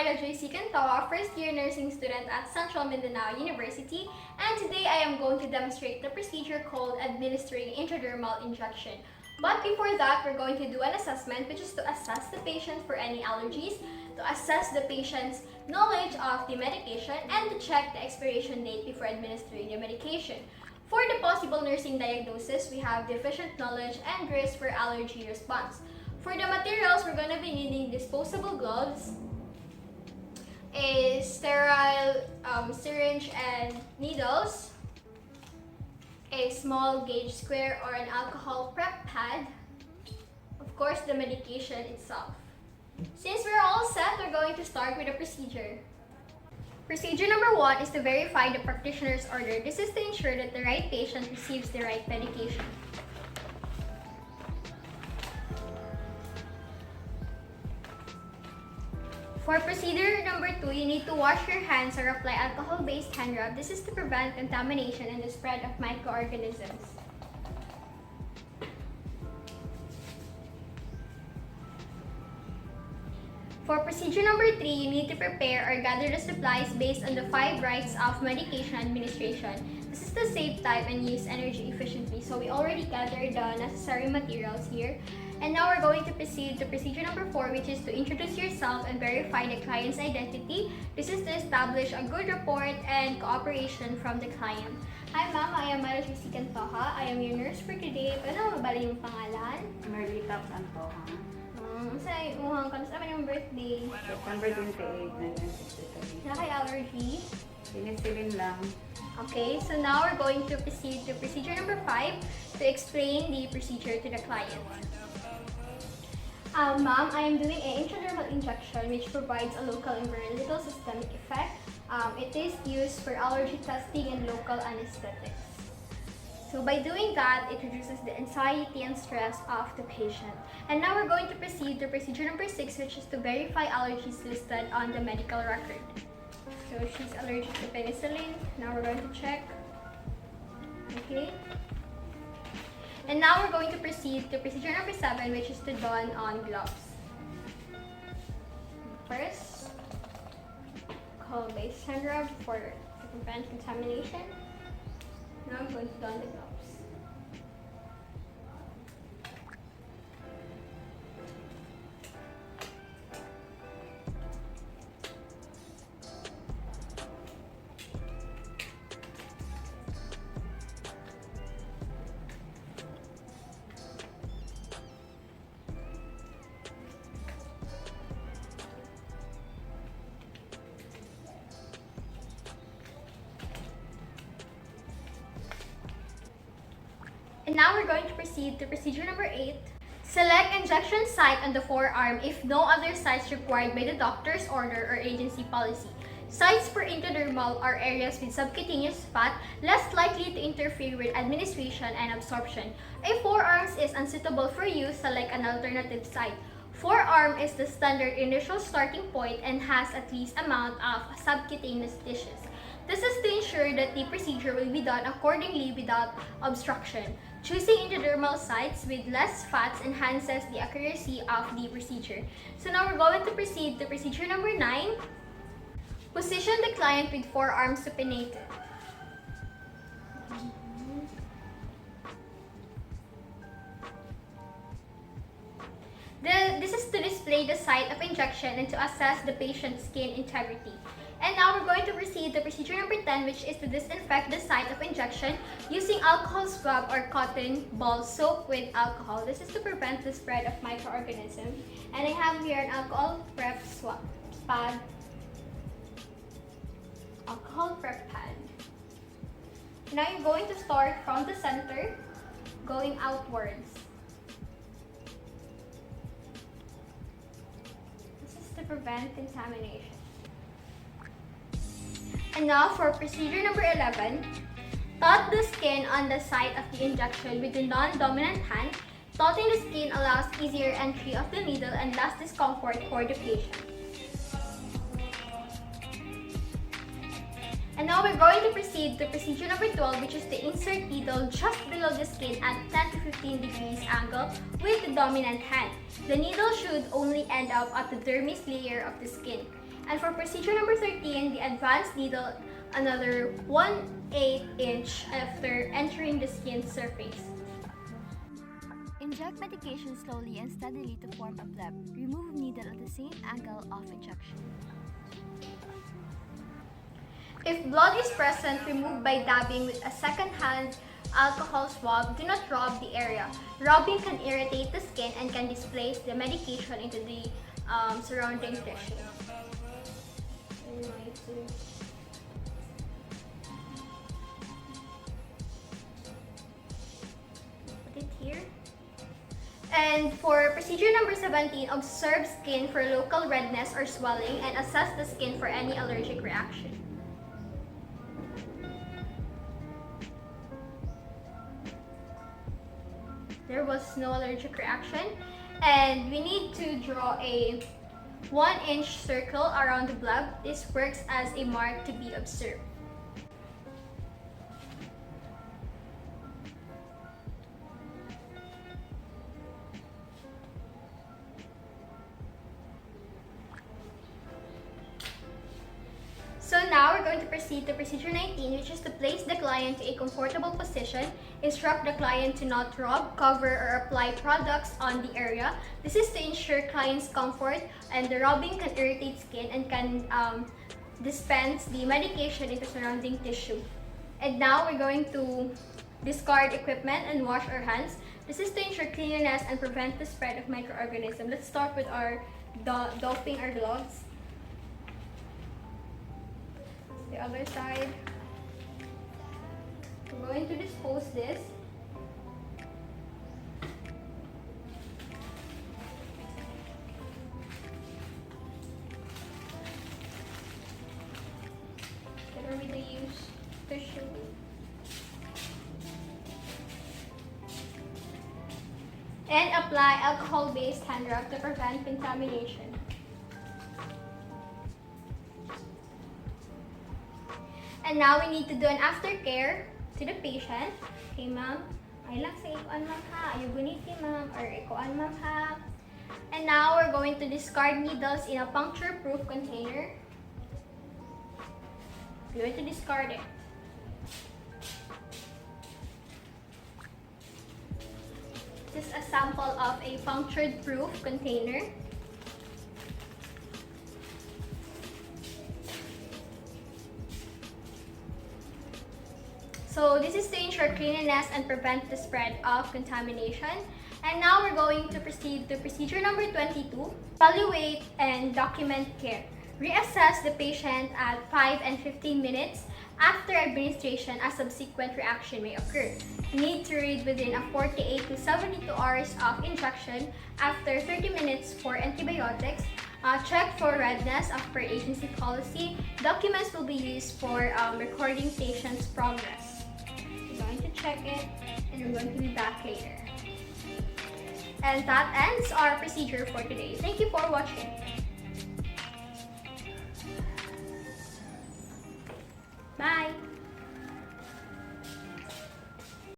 Myla J.C. Cantoa, first-year nursing student at Central Mindanao University, and today I am going to demonstrate the procedure called administering intradermal injection. But before that, we're going to do an assessment, which is to assess the patient for any allergies, to assess the patient's knowledge of the medication, and to check the expiration date before administering the medication. For the possible nursing diagnosis, we have deficient knowledge and risk for allergy response. For the materials, we're going to be needing disposable gloves, a sterile syringe and needles, a small gauge square or an alcohol prep pad, of course the medication itself. Since we're all set, we're going to start with the procedure. Procedure number 1 is to verify the practitioner's order. This is to ensure that the right patient receives the right medication. For procedure number 2, you need to wash your hands or apply alcohol-based hand rub. This is to prevent contamination and the spread of microorganisms. For procedure number 3, you need to prepare or gather the supplies based on the 5 rights of medication administration. This is to save time and use energy efficiently. So we already gathered the necessary materials here. And now we're going to proceed to procedure number 4, which is to introduce yourself and verify the client's identity. This is to establish a good rapport and cooperation from the client. Hi ma'am, I am Myla J.C. Cantoa. I am your nurse for today. Pwede mo mabala yung pangalan? Marlita Cantoa. Say, kamusta naman yung birthday? September 28, 1963. Nakay allergy? Penicillin lang. Okay, so now we're going to proceed to procedure number 5 to explain the procedure to the client. Ma'am, I am doing an intradermal injection which provides a local and very little systemic effect. It is used for allergy testing and local anesthetics. So by doing that, it reduces the anxiety and stress of the patient. And now we're going to proceed to procedure number 6, which is to verify allergies listed on the medical record. So she's allergic to penicillin. Now we're going to check. Okay. And now we're going to proceed to procedure number 7, which is to don on gloves. First, alcohol-based hand rub to prevent contamination. Now I'm going to don the gloves. And now we're going to proceed to procedure number 8. Select injection site on the forearm if no other sites required by the doctor's order or agency policy. Sites for intradermal are areas with subcutaneous fat less likely to interfere with administration and absorption. If forearms is unsuitable for use, select an alternative site. Forearm is the standard initial starting point and has at least amount of subcutaneous tissues. This is to ensure that the procedure will be done accordingly without obstruction. Choosing intradermal sites with less fats enhances the accuracy of the procedure. So now we're going to proceed to procedure number 9. Position the client with forearms supinated. This is to display the site of injection and to assess the patient's skin integrity. And now we're going to proceed to procedure number 10, which is to disinfect the site of injection using alcohol swab or cotton ball soap with alcohol. This is to prevent the spread of microorganisms. And I have here an alcohol prep pad. Alcohol prep pad. Now you're going to start from the center, going outwards. This is to prevent contamination. And now for procedure number 11, taut the skin on the site of the injection with the non-dominant hand. Tauting the skin allows easier entry of the needle and less discomfort for the patient. And now we're going to proceed to procedure number 12, which is to insert needle just below the skin at 10 to 15 degrees angle with the dominant hand. The needle should only end up at the dermis layer of the skin. And for procedure number 13, the advanced needle, another 1/8 inch after entering the skin surface. Inject medication slowly and steadily to form a bleb. Remove needle at the same angle of injection. If blood is present, remove by dabbing with a second-hand alcohol swab. Do not rub the area. Rubbing can irritate the skin and can displace the medication into the surrounding tissue. Put it here. And for procedure number 17, observe skin for local redness or swelling and assess the skin for any allergic reaction. There was no allergic reaction, and we need to draw a 1-inch circle around the bleb. This works as a mark to be observed. So now we're going to proceed to procedure 19, which is to place the client to a comfortable position. Instruct the client to not rub, cover, or apply products on the area. This is to ensure client's comfort, and the rubbing can irritate skin and can dispense the medication into surrounding tissue. And now we're going to discard equipment and wash our hands. This is to ensure cleanliness and prevent the spread of microorganisms. Let's start with our doffing our gloves. The other side. We're going to dispose this. Where we use tissue. And apply alcohol-based hand rub to prevent contamination. And now we need to do an aftercare to the patient. Okay, ma'am. Ay lang sa ikuan, ma'am, ha. Ayaw guniti, ma'am. Or ikuan, ma'am, ha. And now we're going to discard needles in a puncture-proof container. We're going to discard it. This is a sample of a punctured-proof container. So this is to ensure cleanliness and prevent the spread of contamination. And now we're going to proceed to procedure number 22. Evaluate and document care. Reassess the patient at 5 and 15 minutes after administration as subsequent reaction may occur. You need to read within a 48 to 72 hours of injection after 30 minutes for antibiotics. Check for redness as per agency policy. Documents will be used for recording patient's progress. We're going to check it and we're going to be back later. And that ends our procedure for today. Thank you for watching. Bye!